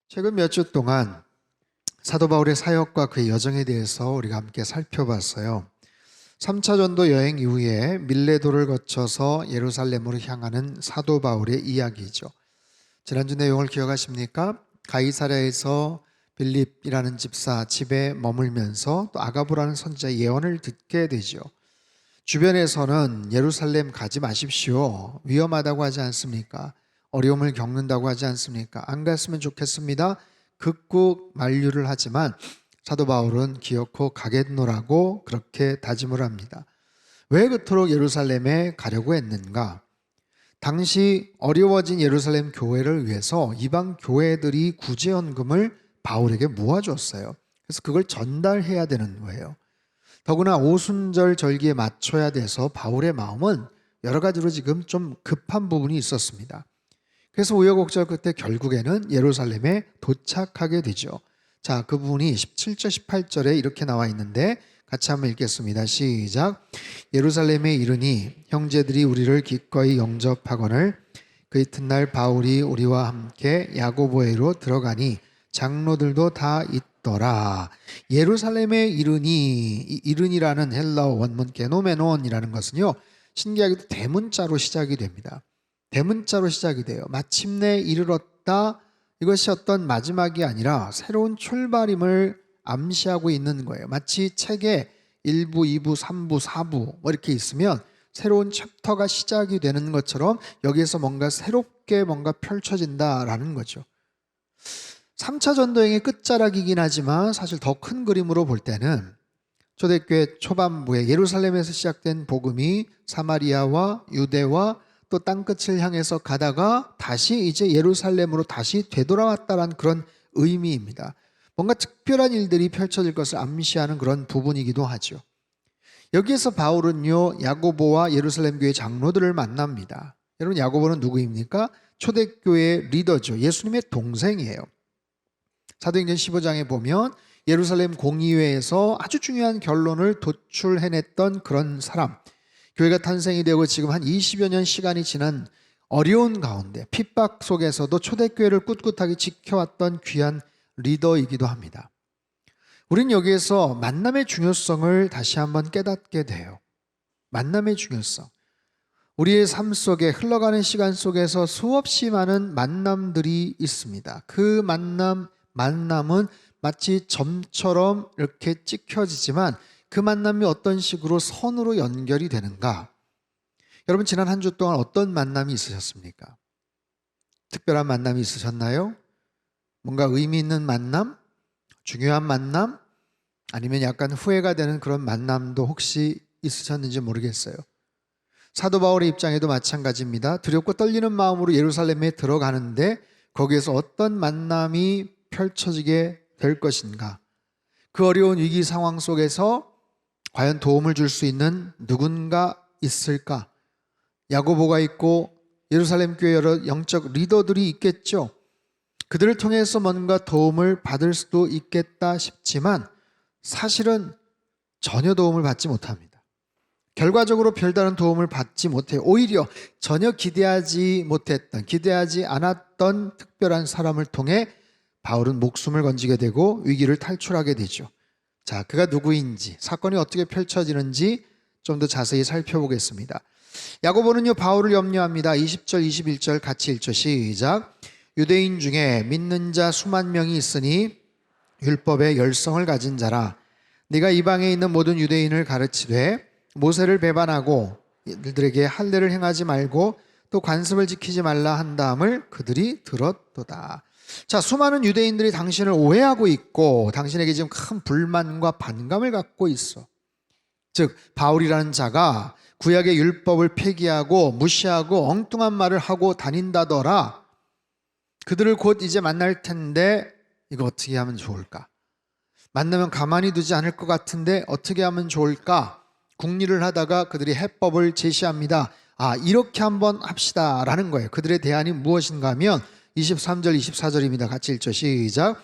최근 몇 주 동안 사도 바울의 사역과 그의 여정에 대해서 우리가 함께 살펴봤어요. 3차 전도 여행 이후에 밀레도를 거쳐서 예루살렘으로 향하는 사도 바울의 이야기죠. 지난주 내용을 기억하십니까? 가이사랴에서 빌립이라는 집사 집에 머물면서 또 아가보라는 선지자의 예언을 듣게 되죠. 주변에서는 예루살렘 가지 마십시오, 위험하다고 하지 않습니까? 어려움을 겪는다고 하지 않습니까? 안 갔으면 좋겠습니다. 극구 만류를 하지만 사도 바울은 기어코 가겠노라고 그렇게 다짐을 합니다. 왜 그토록 예루살렘에 가려고 했는가? 당시 어려워진 예루살렘 교회를 위해서 이방 교회들이 구제연금을 바울에게 모아줬어요. 그래서 그걸 전달해야 되는 거예요. 더구나 오순절 절기에 맞춰야 돼서 바울의 마음은 여러 가지로 지금 좀 급한 부분이 있었습니다. 그래서 우여곡절 끝에 결국에는 예루살렘에 도착하게 되죠. 자, 그 부분이 17절 18절에 이렇게 나와 있는데 같이 한번 읽겠습니다. 시작. 예루살렘에 이르니 형제들이 우리를 기꺼이 영접하거늘 그 이튿날 바울이 우리와 함께 야고보에로 들어가니 장로들도 다 있더라. 예루살렘에 이르니, 이르니라는 헬라어 원문 게노메논이라는 것은요, 신기하게도 대문자로 시작이 됩니다. 대문자로 시작이 돼요. 마침내 이르렀다. 이것이 어떤 마지막이 아니라 새로운 출발임을 암시하고 있는 거예요. 마치 책에 1부, 2부, 3부, 4부 뭐 이렇게 있으면 새로운 챕터가 시작이 되는 것처럼 여기에서 뭔가 새롭게 뭔가 펼쳐진다라는 거죠. 3차 전도행의 끝자락이긴 하지만 사실 더 큰 그림으로 볼 때는 초대교회 초반부에 예루살렘에서 시작된 복음이 사마리아와 유대와 또 땅끝을 향해서 가다가 다시 이제 예루살렘으로 다시 되돌아왔다는 그런 의미입니다. 뭔가 특별한 일들이 펼쳐질 것을 암시하는 그런 부분이기도 하죠. 여기에서 바울은요, 야고보와 예루살렘 교회 장로들을 만납니다. 여러분, 야고보는 누구입니까? 초대교회 리더죠. 예수님의 동생이에요. 사도행전 15장에 보면 예루살렘 공의회에서 아주 중요한 결론을 도출해냈던 그런 사람, 교회가 탄생이 되고 지금 한 20여 년 시간이 지난 어려운 가운데 핍박 속에서도 초대교회를 꿋꿋하게 지켜왔던 귀한 리더이기도 합니다. 우린 여기에서 만남의 중요성을 다시 한번 깨닫게 돼요. 만남의 중요성. 우리의 삶 속에 흘러가는 시간 속에서 수없이 많은 만남들이 있습니다. 그 만남은 마치 점처럼 이렇게 찍혀지지만 그 만남이 어떤 식으로 선으로 연결이 되는가? 여러분, 지난 한 주 동안 어떤 만남이 있으셨습니까? 특별한 만남이 있으셨나요? 뭔가 의미 있는 만남? 중요한 만남? 아니면 약간 후회가 되는 그런 만남도 혹시 있으셨는지 모르겠어요. 사도 바울의 입장에도 마찬가지입니다. 두렵고 떨리는 마음으로 예루살렘에 들어가는데 거기에서 어떤 만남이 펼쳐지게 될 것인가? 그 어려운 위기 상황 속에서 과연 도움을 줄 수 있는 누군가 있을까? 야고보가 있고 예루살렘 교회 여러 영적 리더들이 있겠죠. 그들을 통해서 뭔가 도움을 받을 수도 있겠다 싶지만 사실은 전혀 도움을 받지 못합니다. 결과적으로 별다른 도움을 받지 못해요. 오히려 전혀 기대하지 못했던, 기대하지 않았던 특별한 사람을 통해 바울은 목숨을 건지게 되고 위기를 탈출하게 되죠. 자, 그가 누구인지, 사건이 어떻게 펼쳐지는지 좀 더 자세히 살펴보겠습니다. 야고보는요, 바울을 염려합니다. 20절, 21절 같이 읽죠. 시작. 유대인 중에 믿는 자 수만 명이 있으니 율법의 열성을 가진 자라. 네가 이방에 있는 모든 유대인을 가르치되 모세를 배반하고 이들에게 할례를 행하지 말고 또 관습을 지키지 말라 한 다음을 그들이 들었도다. 자, 수많은 유대인들이 당신을 오해하고 있고 당신에게 지금 큰 불만과 반감을 갖고 있어. 즉, 바울이라는 자가 구약의 율법을 폐기하고 무시하고 엉뚱한 말을 하고 다닌다더라. 그들을 곧 이제 만날 텐데 이거 어떻게 하면 좋을까? 만나면 가만히 두지 않을 것 같은데 어떻게 하면 좋을까? 궁리를 하다가 그들이 해법을 제시합니다. 아, 이렇게 한번 합시다 라는 거예요. 그들의 대안이 무엇인가 하면 23절 24절입니다. 같이 읽죠. 시작.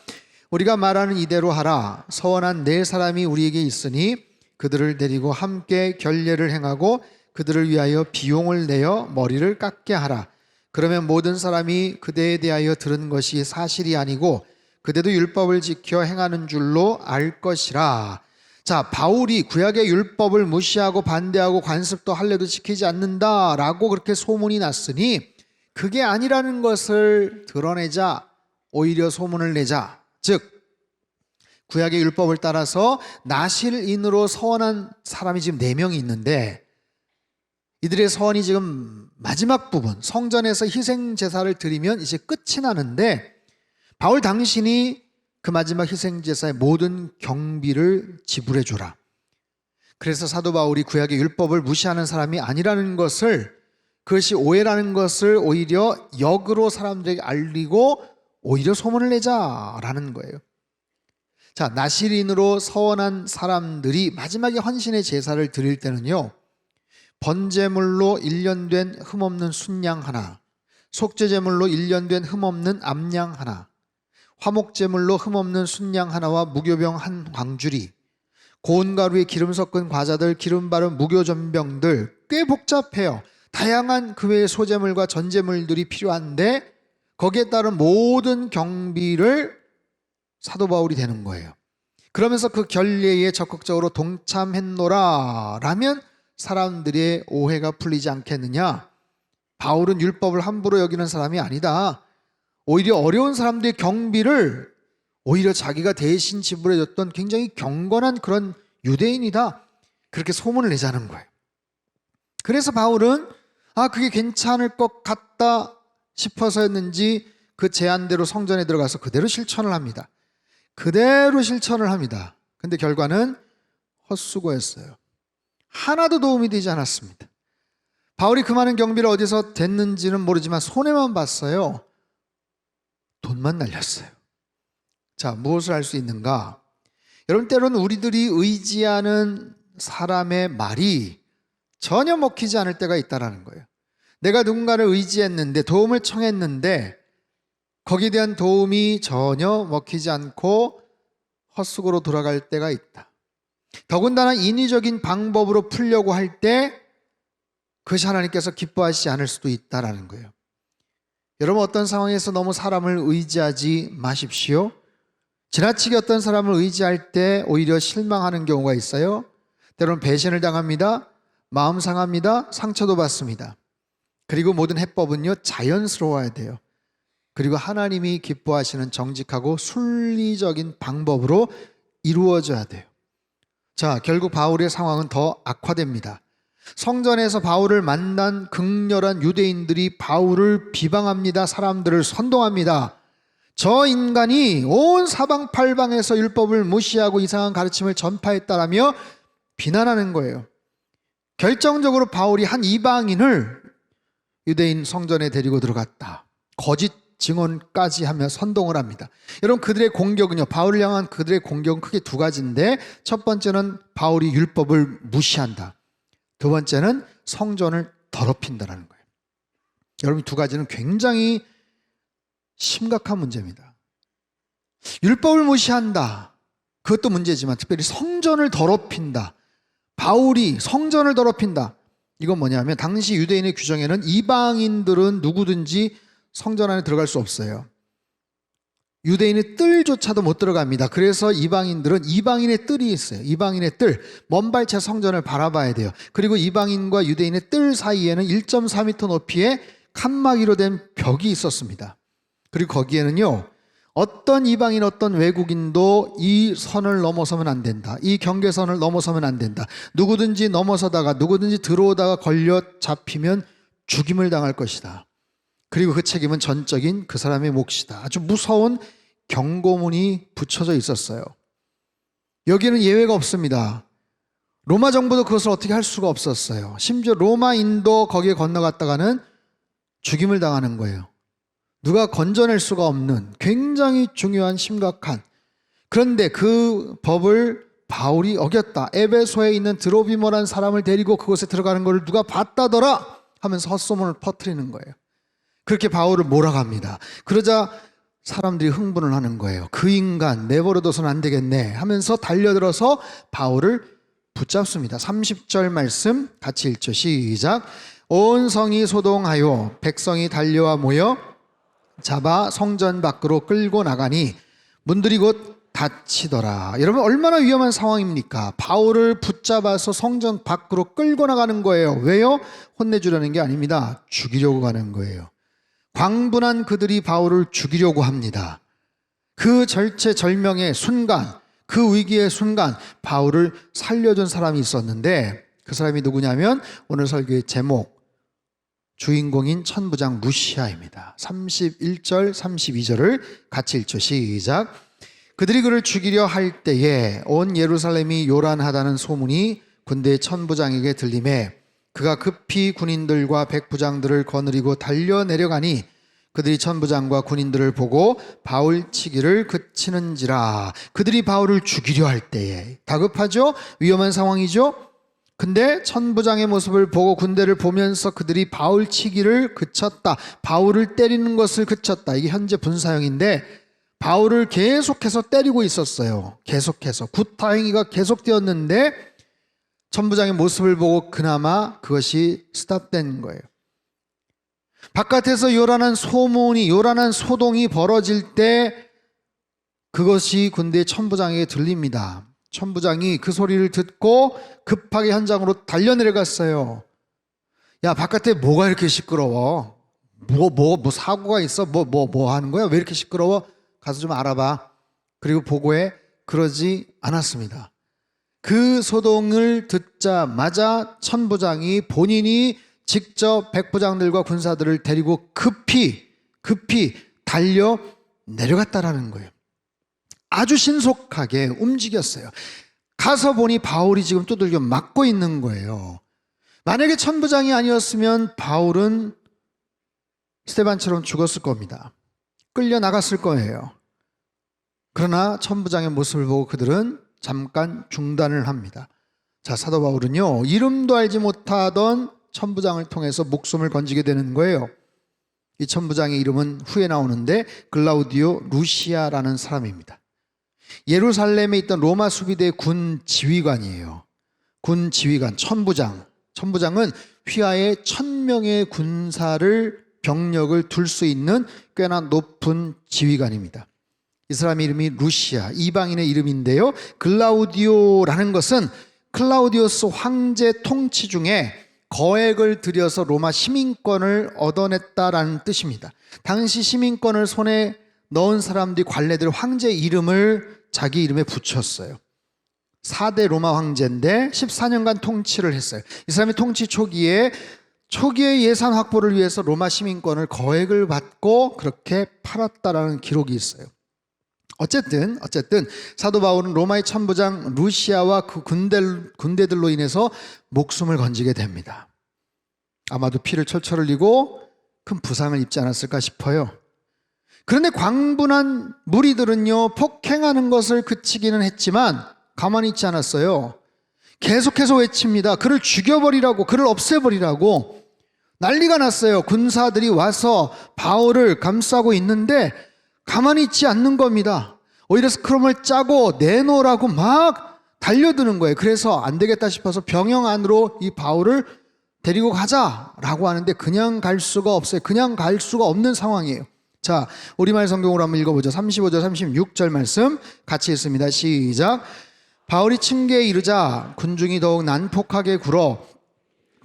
우리가 말하는 이대로 하라. 서원한 네 사람이 우리에게 있으니 그들을 데리고 함께 결례를 행하고 그들을 위하여 비용을 내어 머리를 깎게 하라. 그러면 모든 사람이 그대에 대하여 들은 것이 사실이 아니고 그대도 율법을 지켜 행하는 줄로 알 것이라. 자, 바울이 구약의 율법을 무시하고 반대하고 관습도 할례도 지키지 않는다라고 그렇게 소문이 났으니 그게 아니라는 것을 드러내자, 오히려 소문을 내자. 즉 구약의 율법을 따라서 나실인으로 서원한 사람이 지금 4명이 있는데 이들의 서원이 지금 마지막 부분, 성전에서 희생 제사를 드리면 이제 끝이 나는데 바울 당신이 그 마지막 희생 제사의 모든 경비를 지불해 줘라. 그래서 사도 바울이 구약의 율법을 무시하는 사람이 아니라는 것을, 그것이 오해라는 것을 오히려 역으로 사람들에게 알리고 오히려 소문을 내자라는 거예요. 자, 나실인으로 서원한 사람들이 마지막에 헌신의 제사를 드릴 때는요, 번제물로 1년 된 흠없는 순양 하나, 속죄제물로 1년 된 흠없는 암양 하나, 화목제물로 흠없는 순양 하나와 무교병 한 광주리, 고운 가루에 기름 섞은 과자들, 기름 바른 무교전병들, 꽤 복잡해요. 다양한 그 외의 소제물과 전제물들이 필요한데 거기에 따른 모든 경비를 사도 바울이 되는 거예요. 그러면서 그 결례에 적극적으로 동참했노라 라면 사람들의 오해가 풀리지 않겠느냐. 바울은 율법을 함부로 여기는 사람이 아니다. 오히려 어려운 사람들의 경비를 오히려 자기가 대신 지불해줬던 굉장히 경건한 그런 유대인이다. 그렇게 소문을 내자는 거예요. 그래서 바울은 그게 괜찮을 것 같다 싶어서였는지 그 제안대로 성전에 들어가서 그대로 실천을 합니다. 그대로 실천을 합니다. 근데 결과는 헛수고였어요. 하나도 도움이 되지 않았습니다. 바울이 그 많은 경비를 어디서 댔는지는 모르지만 손해만 봤어요. 돈만 날렸어요. 자, 무엇을 할 수 있는가? 여러분, 때로는 우리들이 의지하는 사람의 말이 전혀 먹히지 않을 때가 있다는 거예요. 내가 누군가를 의지했는데 도움을 청했는데 거기에 대한 도움이 전혀 먹히지 않고 헛수고로 돌아갈 때가 있다. 더군다나 인위적인 방법으로 풀려고 할 때 그것이 하나님께서 기뻐하시지 않을 수도 있다는 거예요. 여러분, 어떤 상황에서 너무 사람을 의지하지 마십시오. 지나치게 어떤 사람을 의지할 때 오히려 실망하는 경우가 있어요. 때로는 배신을 당합니다. 마음 상합니다. 상처도 받습니다. 그리고 모든 해법은요, 자연스러워야 돼요. 그리고 하나님이 기뻐하시는 정직하고 순리적인 방법으로 이루어져야 돼요. 자, 결국 바울의 상황은 더 악화됩니다. 성전에서 바울을 만난 극렬한 유대인들이 바울을 비방합니다. 사람들을 선동합니다. 저 인간이 온 사방팔방에서 율법을 무시하고 이상한 가르침을 전파했다라며 비난하는 거예요. 결정적으로 바울이 한 이방인을 유대인 성전에 데리고 들어갔다. 거짓 증언까지 하며 선동을 합니다. 여러분, 그들의 공격은요, 바울을 향한 그들의 공격은 크게 2가지인데 첫 번째는 바울이 율법을 무시한다. 두 번째는 성전을 더럽힌다는 거예요. 여러분, 2가지는 굉장히 심각한 문제입니다. 율법을 무시한다. 그것도 문제지만 특별히 성전을 더럽힌다. 바울이 성전을 더럽힌다. 이건 뭐냐면 당시 유대인의 규정에는 이방인들은 누구든지 성전 안에 들어갈 수 없어요. 유대인의 뜰조차도 못 들어갑니다. 그래서 이방인들은 이방인의 뜰이 있어요. 이방인의 뜰, 먼 발치에 성전을 바라봐야 돼요. 그리고 이방인과 유대인의 뜰 사이에는 1.4m 높이의 칸막이로 된 벽이 있었습니다. 그리고 거기에는요, 어떤 이방인, 어떤 외국인도 이 선을 넘어서면 안 된다. 이 경계선을 넘어서면 안 된다. 누구든지 넘어서다가 누구든지 들어오다가 걸려 잡히면 죽임을 당할 것이다. 그리고 그 책임은 전적인 그 사람의 몫이다. 아주 무서운 경고문이 붙여져 있었어요. 여기는 예외가 없습니다. 로마 정부도 그것을 어떻게 할 수가 없었어요. 심지어 로마인도 거기에 건너갔다가는 죽임을 당하는 거예요. 누가 건져낼 수가 없는 굉장히 중요한 심각한, 그런데 그 법을 바울이 어겼다. 에베소에 있는 드로비모라는 사람을 데리고 그곳에 들어가는 것을 누가 봤다더라 하면서 헛소문을 퍼뜨리는 거예요. 그렇게 바울을 몰아갑니다. 그러자 사람들이 흥분을 하는 거예요. 그 인간 내버려둬서는 안 되겠네 하면서 달려들어서 바울을 붙잡습니다. 30절 말씀 같이 읽죠. 시작. 온 성이 소동하여 백성이 달려와 모여 잡아 성전 밖으로 끌고 나가니 문들이 곧 닫히더라. 여러분, 얼마나 위험한 상황입니까? 바울을 붙잡아서 성전 밖으로 끌고 나가는 거예요. 왜요? 혼내주려는 게 아닙니다. 죽이려고 가는 거예요. 광분한 그들이 바울을 죽이려고 합니다. 그 절체절명의 순간, 그 위기의 순간 바울을 살려준 사람이 있었는데, 그 사람이 누구냐면 오늘 설교의 제목, 주인공인 천부장 루시아입니다. 31절 32절을 같이 읽죠. 시작. 그들이 그를 죽이려 할 때에 온 예루살렘이 요란하다는 소문이 군대 천부장에게 들리매 그가 급히 군인들과 백부장들을 거느리고 달려 내려가니 그들이 천부장과 군인들을 보고 바울 치기를 그치는지라. 그들이 바울을 죽이려 할 때에, 다급하죠? 위험한 상황이죠? 근데 천부장의 모습을 보고 군대를 보면서 그들이 바울 치기를 그쳤다. 바울을 때리는 것을 그쳤다. 이게 현재 분사형인데 바울을 계속해서 때리고 있었어요. 계속해서 구타행위가 계속되었는데 천부장의 모습을 보고 그나마 그것이 스탑된 거예요. 바깥에서 요란한 소문이, 요란한 소동이 벌어질 때 그것이 군대 천부장에게 들립니다. 천부장이 그 소리를 듣고 급하게 현장으로 달려내려갔어요. 야, 바깥에 뭐가 이렇게 시끄러워? 뭐 사고가 있어? 뭐 하는 거야? 왜 이렇게 시끄러워? 가서 좀 알아봐. 그리고 보고해. 그러지 않았습니다. 그 소동을 듣자마자 천부장이 본인이 직접 백부장들과 군사들을 데리고 급히 달려 내려갔다라는 거예요. 아주 신속하게 움직였어요. 가서 보니 바울이 지금 두들겨 맞고 있는 거예요. 만약에 천부장이 아니었으면 바울은 스데반처럼 죽었을 겁니다. 끌려 나갔을 거예요. 그러나 천부장의 모습을 보고 그들은 잠깐 중단을 합니다. 자, 사도 바울은요, 이름도 알지 못하던 천부장을 통해서 목숨을 건지게 되는 거예요. 이 천부장의 이름은 후에 나오는데 글라우디오 루시아라는 사람입니다. 예루살렘에 있던 로마 수비대 군 지휘관이에요. 군 지휘관, 천부장은 휘하에 1000명의 군사를 병력을 둘 수 있는 꽤나 높은 지휘관입니다. 이 사람 이름이 루시아, 이방인의 이름인데요. 글라우디오라는 것은 클라우디우스 황제 통치 중에 거액을 들여서 로마 시민권을 얻어냈다라는 뜻입니다. 당시 시민권을 손에 넣은 사람들이, 관례들, 황제 이름을 자기 이름에 붙였어요. 4대 로마 황제인데 14년간 통치를 했어요. 이 사람이 통치 초기에 예산 확보를 위해서 로마 시민권을 거액을 받고 그렇게 팔았다라는 기록이 있어요. 어쨌든 사도 바울은 로마의 천부장 루시아와 그 군대들로 인해서 목숨을 건지게 됩니다. 아마도 피를 철철 흘리고 큰 부상을 입지 않았을까 싶어요. 그런데 광분한 무리들은요, 폭행하는 것을 그치기는 했지만 가만히 있지 않았어요. 계속해서 외칩니다. 그를 죽여버리라고, 그를 없애버리라고. 난리가 났어요. 군사들이 와서 바울을 감싸고 있는데 가만히 있지 않는 겁니다. 오히려 스크럼을 짜고 내놓으라고 막 달려드는 거예요. 그래서 안 되겠다 싶어서 병영 안으로 이 바울을 데리고 가자라고 하는데 그냥 갈 수가 없어요. 그냥 갈 수가 없는 상황이에요. 자, 우리말 성경으로 한번 읽어보죠. 35절 36절 말씀 같이 읽습니다. 시작. 바울이 층계에 이르자 군중이 더욱 난폭하게 굴어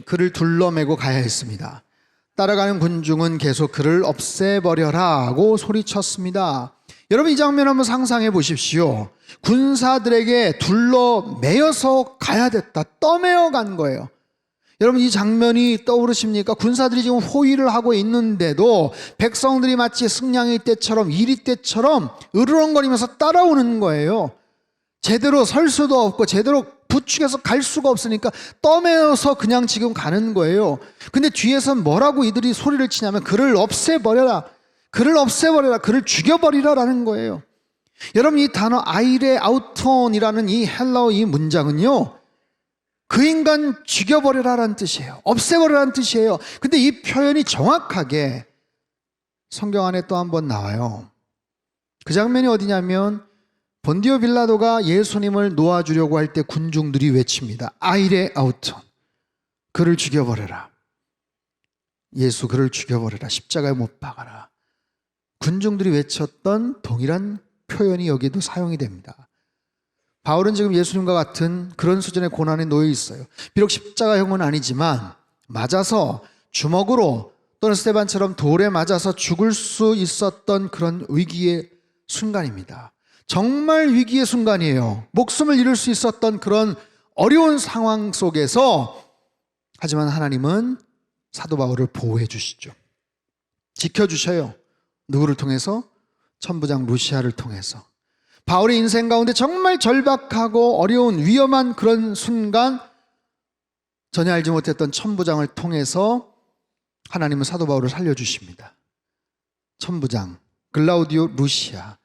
그를 둘러매고 가야 했습니다. 따라가는 군중은 계속 그를 없애버려라 하고 소리쳤습니다. 여러분, 이 장면 한번 상상해 보십시오. 군사들에게 둘러매여서 가야 됐다. 떠매어 간 거예요. 여러분, 이 장면이 떠오르십니까? 군사들이 지금 호위를 하고 있는데도 백성들이 마치 승냥이 때처럼 이리 때처럼 으르렁거리면서 따라오는 거예요. 제대로 설 수도 없고 제대로 부축해서 갈 수가 없으니까 떠매어서 그냥 지금 가는 거예요. 근데 뒤에선 뭐라고 이들이 소리를 치냐면 그를 없애버려라, 그를 없애버려라, 그를 죽여버리라라는 거예요. 여러분, 이 단어 아이레 아우톤이라는 이 헬라어 이 문장은요, 그 인간 죽여버려라라는 뜻이에요. 없애버려라는 뜻이에요. 근데 이 표현이 정확하게 성경 안에 또 한 번 나와요. 그 장면이 어디냐면 본디오 빌라도가 예수님을 놓아주려고 할 때 군중들이 외칩니다. 아이레 아우톤, 그를 죽여버려라. 예수, 그를 죽여버려라. 십자가에 못 박아라. 군중들이 외쳤던 동일한 표현이 여기도 사용이 됩니다. 바울은 지금 예수님과 같은 그런 수준의 고난에 놓여 있어요. 비록 십자가형은 아니지만 맞아서 주먹으로 또는 스데반처럼 돌에 맞아서 죽을 수 있었던 그런 위기의 순간입니다. 정말 위기의 순간이에요. 목숨을 잃을 수 있었던 그런 어려운 상황 속에서 하지만 하나님은 사도 바울을 보호해 주시죠. 지켜주셔요. 누구를 통해서? 천부장 루시아를 통해서. 바울의 인생 가운데 정말 절박하고 어려운 위험한 그런 순간 전혀 알지 못했던 천부장을 통해서 하나님은 사도 바울을 살려주십니다. 천부장 글라우디오 루시아.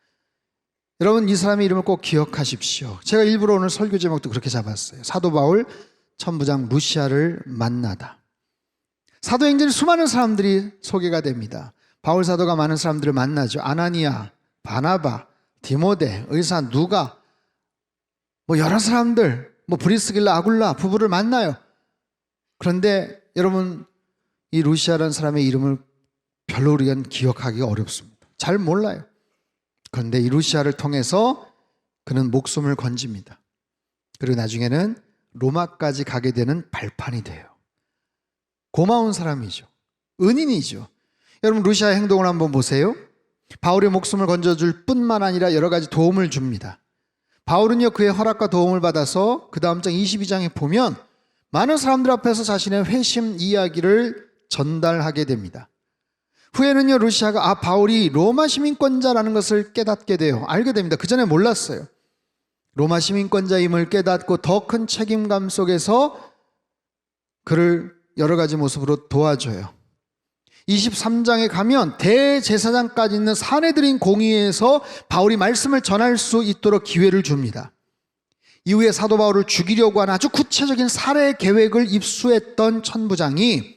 여러분 이 사람의 이름을 꼭 기억하십시오. 제가 일부러 오늘 설교 제목도 그렇게 잡았어요. 사도 바울 천부장 루시아를 만나다. 사도행전에 수많은 사람들이 소개가 됩니다. 바울 사도가 많은 사람들을 만나죠. 아나니아, 바나바, 디모데, 의사 누가, 여러 사람들, 브리스길라, 아굴라 부부를 만나요. 그런데 여러분 이 루시아라는 사람의 이름을 별로 우리가 기억하기가 어렵습니다. 잘 몰라요. 그런데 이 루시아를 통해서 그는 목숨을 건집니다. 그리고 나중에는 로마까지 가게 되는 발판이 돼요. 고마운 사람이죠. 은인이죠. 여러분 루시아의 행동을 한번 보세요. 바울의 목숨을 건져줄 뿐만 아니라 여러 가지 도움을 줍니다. 바울은요 그의 허락과 도움을 받아서 그 다음 장 22장에 보면 많은 사람들 앞에서 자신의 회심 이야기를 전달하게 됩니다. 후에는요 루시아가 바울이 로마 시민권자라는 것을 깨닫게 돼요. 알게 됩니다. 그 전에 몰랐어요. 로마 시민권자임을 깨닫고 더 큰 책임감 속에서 그를 여러 가지 모습으로 도와줘요. 23장에 가면 대제사장까지 있는 사내들인 공의회에서 바울이 말씀을 전할 수 있도록 기회를 줍니다. 이후에 사도 바울을 죽이려고 하는 아주 구체적인 살해 계획을 입수했던 천부장이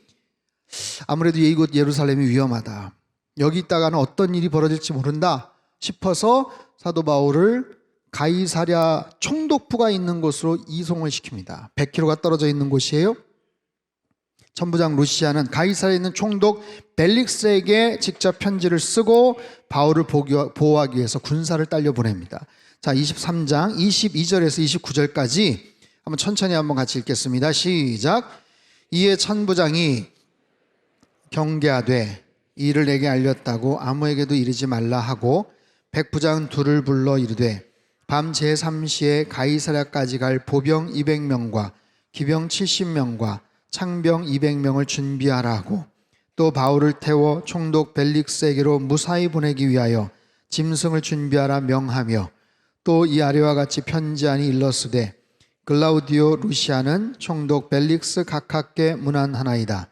아무래도 이곳 예루살렘이 위험하다. 여기 있다가는 어떤 일이 벌어질지 모른다 싶어서 사도 바울을 가이사랴 총독부가 있는 곳으로 이송을 시킵니다. 100km가 떨어져 있는 곳이에요. 천부장 루시아는 가이사랴에 있는 총독 벨릭스에게 직접 편지를 쓰고 바울을 보호하기 위해서 군사를 딸려 보냅니다. 자, 23장 22절에서 29절까지 한번 천천히 한번 같이 읽겠습니다. 시작. 이에 천부장이 경계하되 이를 내게 알렸다고 아무에게도 이르지 말라 하고 백부장 둘을 불러 이르되 밤 제3시에 가이사랴까지 갈 보병 200명과 기병 70명과 창병 200명을 준비하라 하고 또 바울을 태워 총독 벨릭스에게로 무사히 보내기 위하여 짐승을 준비하라 명하며 또 이 아래와 같이 편지하니 일렀으되 글라우디오 루시아는 총독 벨릭스 각하께 문안하나이다.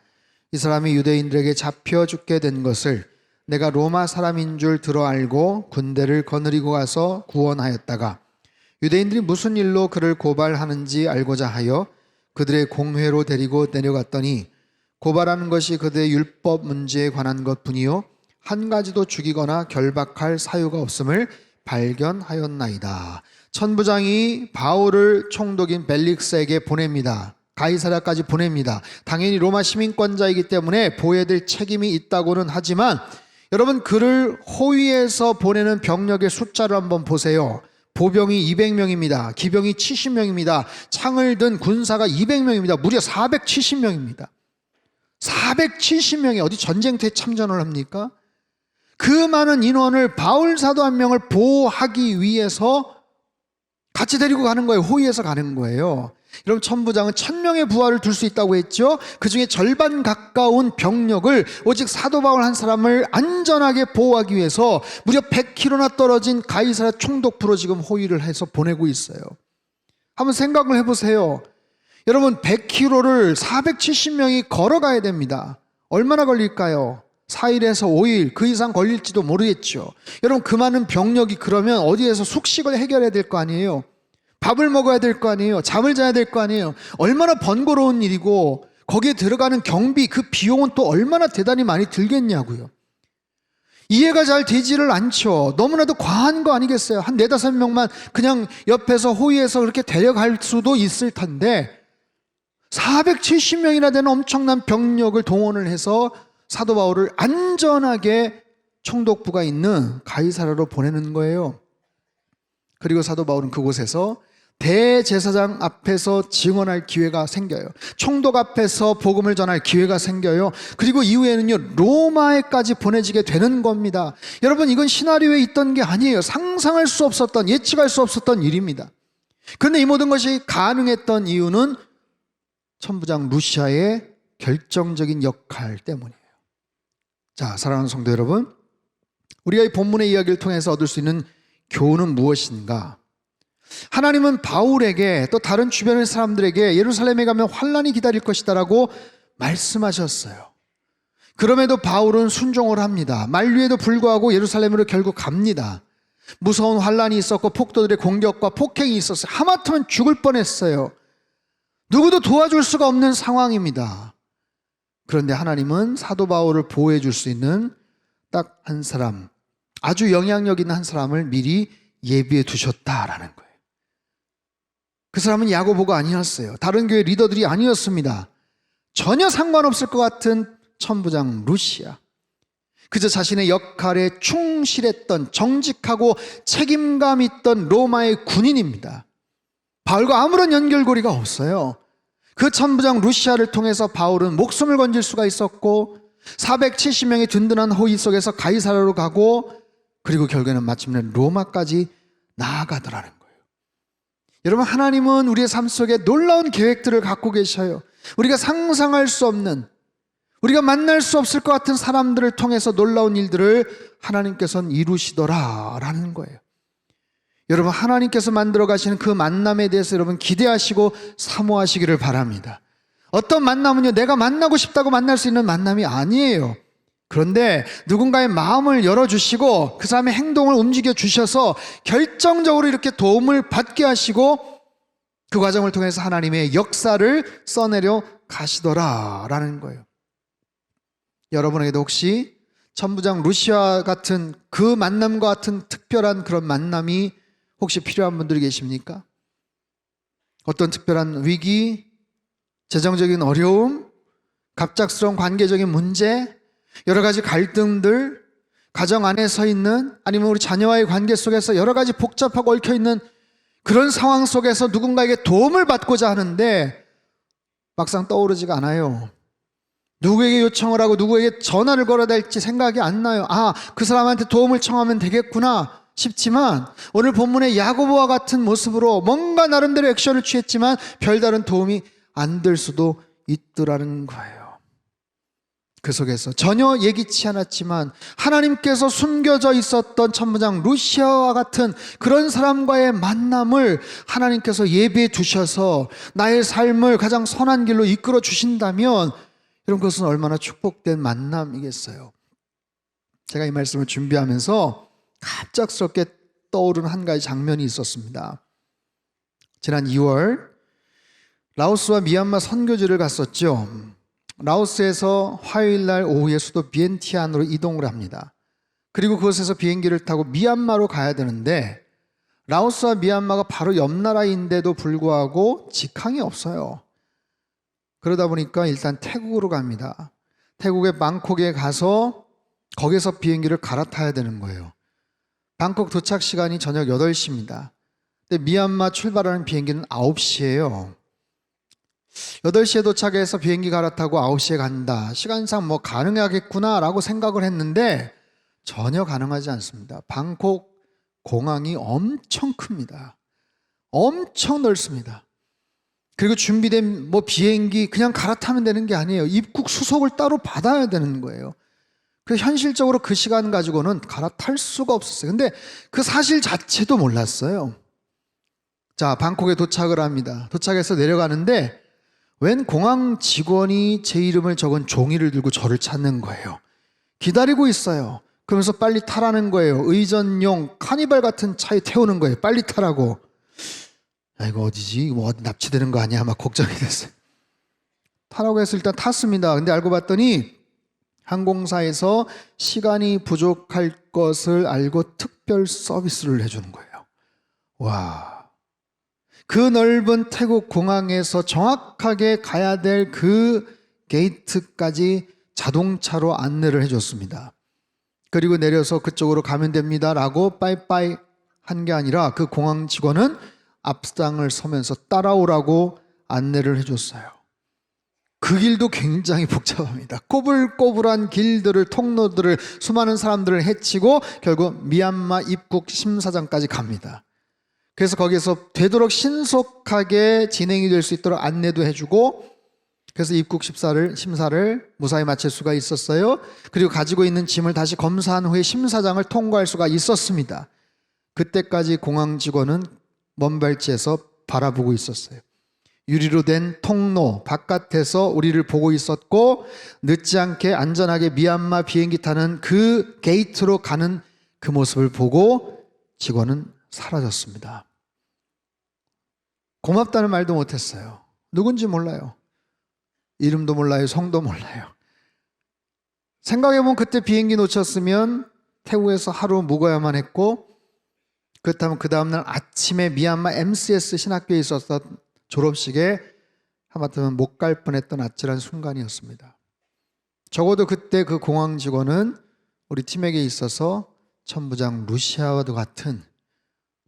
이 사람이 유대인들에게 잡혀 죽게 된 것을 내가 로마 사람인 줄 들어 알고 군대를 거느리고 가서 구원하였다가 유대인들이 무슨 일로 그를 고발하는지 알고자 하여 그들의 공회로 데리고 내려갔더니 고발하는 것이 그들의 율법 문제에 관한 것뿐이요 한 가지도 죽이거나 결박할 사유가 없음을 발견하였나이다. 천부장이 바울을 총독인 벨릭스에게 보냅니다. 가이사랴까지 보냅니다. 당연히 로마 시민권자이기 때문에 보호해야 될 책임이 있다고는 하지만 여러분 그를 호위해서 보내는 병력의 숫자를 한번 보세요. 보병이 200명입니다. 기병이 70명입니다. 창을 든 군사가 200명입니다. 무려 470명입니다. 470명이 어디 전쟁터에 참전을 합니까? 그 많은 인원을 바울 사도 한 명을 보호하기 위해서 같이 데리고 가는 거예요. 호위해서 가는 거예요. 여러분 천부장은 1000명의 부하를 둘 수 있다고 했죠. 그 중에 절반 가까운 병력을 오직 사도 바울 한 사람을 안전하게 보호하기 위해서 무려 100km나 떨어진 가이사랴 총독부로 지금 호위를 해서 보내고 있어요. 한번 생각을 해보세요. 여러분 100km를 470명이 걸어가야 됩니다. 얼마나 걸릴까요? 4일에서 5일 그 이상 걸릴지도 모르겠죠. 여러분 그 많은 병력이 그러면 어디에서 숙식을 해결해야 될 거 아니에요. 밥을 먹어야 될 거 아니에요. 잠을 자야 될 거 아니에요. 얼마나 번거로운 일이고 거기에 들어가는 경비 그 비용은 또 얼마나 대단히 많이 들겠냐고요. 이해가 잘 되지를 않죠. 너무나도 과한 거 아니겠어요. 한 4-5명만 그냥 옆에서 호위해서 그렇게 데려갈 수도 있을 텐데 470명이나 되는 엄청난 병력을 동원을 해서 사도 바울을 안전하게 총독부가 있는 가이사랴로 보내는 거예요. 그리고 사도 바울은 그곳에서 대제사장 앞에서 증언할 기회가 생겨요. 총독 앞에서 복음을 전할 기회가 생겨요. 그리고 이후에는요, 로마에까지 보내지게 되는 겁니다. 여러분, 이건 시나리오에 있던 게 아니에요. 상상할 수 없었던, 예측할 수 없었던 일입니다. 그런데 이 모든 것이 가능했던 이유는 천부장 루시아의 결정적인 역할 때문이에요. 자, 사랑하는 성도 여러분, 우리가 이 본문의 이야기를 통해서 얻을 수 있는 교훈은 무엇인가? 하나님은 바울에게 또 다른 주변의 사람들에게 예루살렘에 가면 환난이 기다릴 것이다라고 말씀하셨어요. 그럼에도 바울은 순종을 합니다. 만류에도 불구하고 예루살렘으로 결국 갑니다. 무서운 환난이 있었고 폭도들의 공격과 폭행이 있었어요. 하마터면 죽을 뻔했어요. 누구도 도와줄 수가 없는 상황입니다. 그런데 하나님은 사도 바울을 보호해 줄 수 있는 딱 한 사람, 아주 영향력 있는 한 사람을 미리 예비해 두셨다라는 거예요. 그 사람은 야고보가 아니었어요. 다른 교회 리더들이 아니었습니다. 전혀 상관없을 것 같은 천부장 루시아. 그저 자신의 역할에 충실했던, 정직하고 책임감 있던 로마의 군인입니다. 바울과 아무런 연결고리가 없어요. 그 천부장 루시아를 통해서 바울은 목숨을 건질 수가 있었고 470명의 든든한 호위 속에서 가이사라로 가고 그리고 결국에는 마침내 로마까지 나아가더라는 거예요. 여러분, 하나님은 우리의 삶 속에 놀라운 계획들을 갖고 계셔요. 우리가 상상할 수 없는, 우리가 만날 수 없을 것 같은 사람들을 통해서 놀라운 일들을 하나님께서는 이루시더라라는 거예요. 여러분, 하나님께서 만들어 가시는 그 만남에 대해서 여러분 기대하시고 사모하시기를 바랍니다. 어떤 만남은요, 내가 만나고 싶다고 만날 수 있는 만남이 아니에요. 그런데 누군가의 마음을 열어주시고 그 사람의 행동을 움직여 주셔서 결정적으로 이렇게 도움을 받게 하시고 그 과정을 통해서 하나님의 역사를 써내려 가시더라라는 거예요. 여러분에게도 혹시 천부장 루시아 같은 그 만남과 같은 특별한 그런 만남이 혹시 필요한 분들이 계십니까? 어떤 특별한 위기, 재정적인 어려움, 갑작스러운 관계적인 문제, 여러 가지 갈등들, 가정 안에 서 있는, 아니면 우리 자녀와의 관계 속에서 여러 가지 복잡하고 얽혀있는 그런 상황 속에서 누군가에게 도움을 받고자 하는데 막상 떠오르지가 않아요. 누구에게 요청을 하고 누구에게 전화를 걸어야 될지 생각이 안 나요. 아, 그 사람한테 도움을 청하면 되겠구나 싶지만 오늘 본문의 야고보와 같은 모습으로 뭔가 나름대로 액션을 취했지만 별다른 도움이 안 될 수도 있더라는 거예요. 그 속에서 전혀 예기치 않았지만 하나님께서 숨겨져 있었던 천부장 루시아와 같은 그런 사람과의 만남을 하나님께서 예비해 두셔서 나의 삶을 가장 선한 길로 이끌어 주신다면 여러분, 그것은 얼마나 축복된 만남이겠어요. 제가 이 말씀을 준비하면서 갑작스럽게 떠오르는 한 가지 장면이 있었습니다. 지난 2월 라오스와 미얀마 선교지를 갔었죠. 라오스에서 화요일날 오후에 수도 비엔티안으로 이동을 합니다. 그리고 그곳에서 비행기를 타고 미얀마로 가야 되는데 라오스와 미얀마가 바로 옆 나라인데도 불구하고 직항이 없어요. 그러다 보니까 일단 태국으로 갑니다. 태국의 방콕에 가서 거기서 비행기를 갈아타야 되는 거예요. 방콕 도착 시간이 저녁 8시입니다. 근데 미얀마 출발하는 비행기는 9시예요. 8시에 도착해서 비행기 갈아타고 9시에 간다. 시간상 뭐 가능하겠구나 라고 생각을 했는데 전혀 가능하지 않습니다. 방콕 공항이 엄청 큽니다. 엄청 넓습니다. 그리고 준비된 뭐 비행기 그냥 갈아타면 되는 게 아니에요. 입국 수속을 따로 받아야 되는 거예요. 그래서 현실적으로 그 시간 가지고는 갈아탈 수가 없었어요. 근데 그 사실 자체도 몰랐어요. 자, 방콕에 도착을 합니다. 도착해서 내려가는데 웬 공항 직원이 제 이름을 적은 종이를 들고 저를 찾는 거예요. 기다리고 있어요. 그러면서 빨리 타라는 거예요. 의전용 카니발 같은 차에 태우는 거예요. 빨리 타라고. 야, 이거 어디지? 뭐 어디 납치되는 거 아니야? 막 걱정이 됐어요. 타라고 해서 일단 탔습니다. 근데 알고 봤더니 항공사에서 시간이 부족할 것을 알고 특별 서비스를 해주는 거예요. 와. 그 넓은 태국 공항에서 정확하게 가야 될 그 게이트까지 자동차로 안내를 해줬습니다. 그리고 내려서 그쪽으로 가면 됩니다 라고 빠이빠이 한 게 아니라 그 공항 직원은 앞장을 서면서 따라오라고 안내를 해줬어요. 그 길도 굉장히 복잡합니다. 꼬불꼬불한 길들을, 통로들을, 수많은 사람들을 헤치고 결국 미얀마 입국 심사장까지 갑니다. 그래서 거기서 되도록 신속하게 진행이 될 수 있도록 안내도 해주고, 그래서 입국 심사를 무사히 마칠 수가 있었어요. 그리고 가지고 있는 짐을 다시 검사한 후에 심사장을 통과할 수가 있었습니다. 그때까지 공항 직원은 먼 발치에서 바라보고 있었어요. 유리로 된 통로 바깥에서 우리를 보고 있었고, 늦지 않게 안전하게 미얀마 비행기 타는 그 게이트로 가는 그 모습을 보고 직원은 사라졌습니다. 고맙다는 말도 못했어요. 누군지 몰라요. 이름도 몰라요. 성도 몰라요. 생각해보면 그때 비행기 놓쳤으면 태국에서 하루 묵어야만 했고, 그렇다면 그 다음날 아침에 미얀마 MCS 신학교에 있었던 졸업식에 하마터면 못 갈 뻔했던 아찔한 순간이었습니다. 적어도 그때 그 공항 직원은 우리 팀에게 있어서 천부장 루시아와도 같은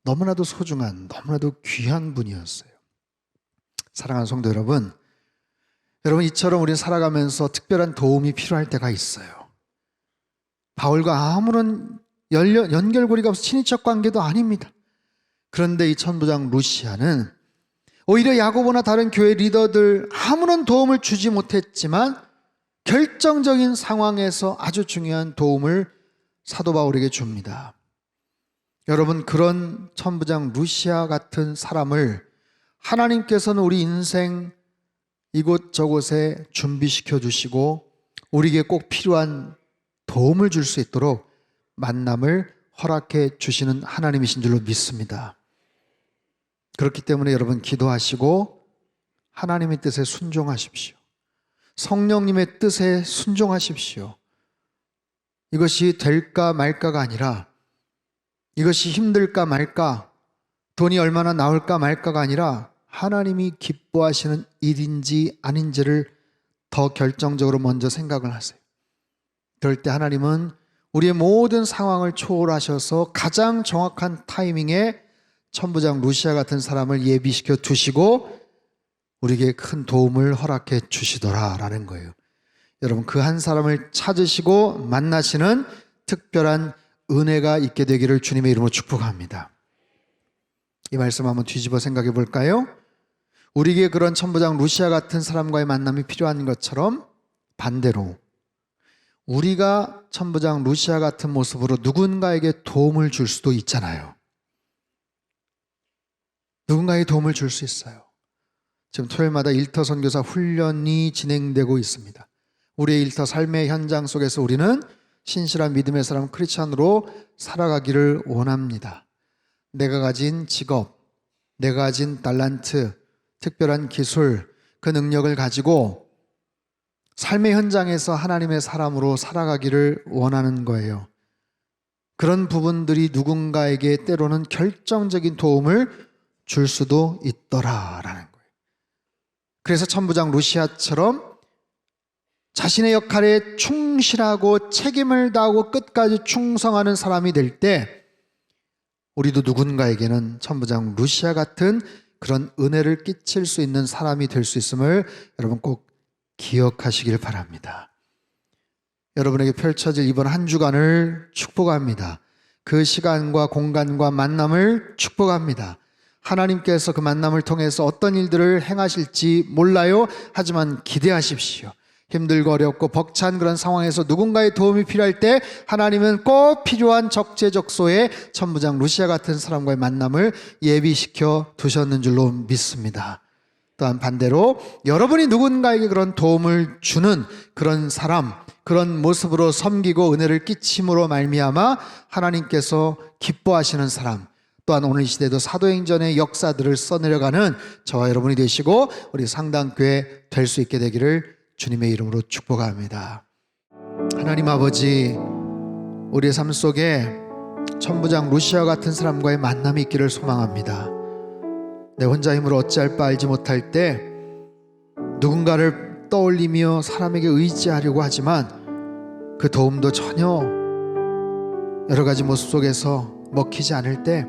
너무나도 소중한, 너무나도 귀한 분이었어요. 사랑하는 성도 여러분, 이처럼 우리는 살아가면서 특별한 도움이 필요할 때가 있어요. 바울과 아무런 연결고리가 없어 친인척 관계도 아닙니다. 그런데 이 천부장 루시아는 오히려 야고보나 다른 교회 리더들 아무런 도움을 주지 못했지만 결정적인 상황에서 아주 중요한 도움을 사도 바울에게 줍니다. 여러분, 그런 천부장 루시아 같은 사람을 하나님께서는 우리 인생 이곳저곳에 준비시켜 주시고 우리에게 꼭 필요한 도움을 줄 수 있도록 만남을 허락해 주시는 하나님이신 줄로 믿습니다. 그렇기 때문에 여러분, 기도하시고 하나님의 뜻에 순종하십시오. 성령님의 뜻에 순종하십시오. 이것이 될까 말까가 아니라, 이것이 힘들까 말까, 돈이 얼마나 나올까 말까가 아니라 하나님이 기뻐하시는 일인지 아닌지를 더 결정적으로 먼저 생각을 하세요. 그럴 때 하나님은 우리의 모든 상황을 초월하셔서 가장 정확한 타이밍에 천부장 루시아 같은 사람을 예비시켜 두시고 우리에게 큰 도움을 허락해 주시더라라는 거예요. 여러분, 그 한 사람을 찾으시고 만나시는 특별한 은혜가 있게 되기를 주님의 이름으로 축복합니다. 이 말씀 한번 뒤집어 생각해 볼까요? 우리에게 그런 천부장 루시아 같은 사람과의 만남이 필요한 것처럼 반대로 우리가 천부장 루시아 같은 모습으로 누군가에게 도움을 줄 수도 있잖아요. 누군가에게 도움을 줄 수 있어요. 지금 토요일마다 일터 선교사 훈련이 진행되고 있습니다. 우리의 일터 삶의 현장 속에서 우리는 신실한 믿음의 사람 크리스찬으로 살아가기를 원합니다. 내가 가진 직업, 내가 가진 달란트, 특별한 기술, 그 능력을 가지고 삶의 현장에서 하나님의 사람으로 살아가기를 원하는 거예요. 그런 부분들이 누군가에게 때로는 결정적인 도움을 줄 수도 있더라라는 거예요. 그래서 천부장 루시아처럼 자신의 역할에 충실하고 책임을 다하고 끝까지 충성하는 사람이 될 때 우리도 누군가에게는 천부장 루시아 같은 그런 은혜를 끼칠 수 있는 사람이 될 수 있음을 여러분 꼭 기억하시길 바랍니다. 여러분에게 펼쳐질 이번 한 주간을 축복합니다. 그 시간과 공간과 만남을 축복합니다. 하나님께서 그 만남을 통해서 어떤 일들을 행하실지 몰라요. 하지만 기대하십시오. 힘들고 어렵고 벅찬 그런 상황에서 누군가의 도움이 필요할 때 하나님은 꼭 필요한 적재적소에 천부장 루시아 같은 사람과의 만남을 예비시켜 두셨는 줄로 믿습니다. 또한 반대로 여러분이 누군가에게 그런 도움을 주는 그런 사람, 그런 모습으로 섬기고 은혜를 끼침으로 말미암아 하나님께서 기뻐하시는 사람, 또한 오늘 이 시대도 사도행전의 역사들을 써내려가는 저와 여러분이 되시고 우리 상당교회 될 수 있게 되기를 주님의 이름으로 축복합니다. 하나님 아버지, 우리의 삶 속에 천부장 루시아 같은 사람과의 만남이 있기를 소망합니다. 내 혼자 힘으로 어찌할 바 알지 못할 때 누군가를 떠올리며 사람에게 의지하려고 하지만 그 도움도 전혀 여러 가지 모습 속에서 먹히지 않을 때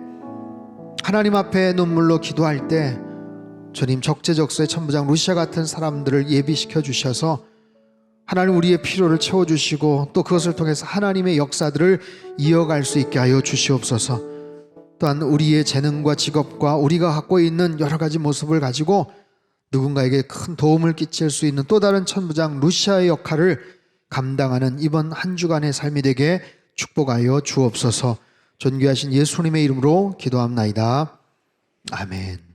하나님 앞에 눈물로 기도할 때 주님 적재적소에 천부장 루시아 같은 사람들을 예비시켜 주셔서 하나님 우리의 필요를 채워주시고 또 그것을 통해서 하나님의 역사들을 이어갈 수 있게 하여 주시옵소서. 또한 우리의 재능과 직업과 우리가 갖고 있는 여러 가지 모습을 가지고 누군가에게 큰 도움을 끼칠 수 있는 또 다른 천부장 루시아의 역할을 감당하는 이번 한 주간의 삶이 되게 축복하여 주옵소서. 존귀하신 예수님의 이름으로 기도합나이다. 아멘.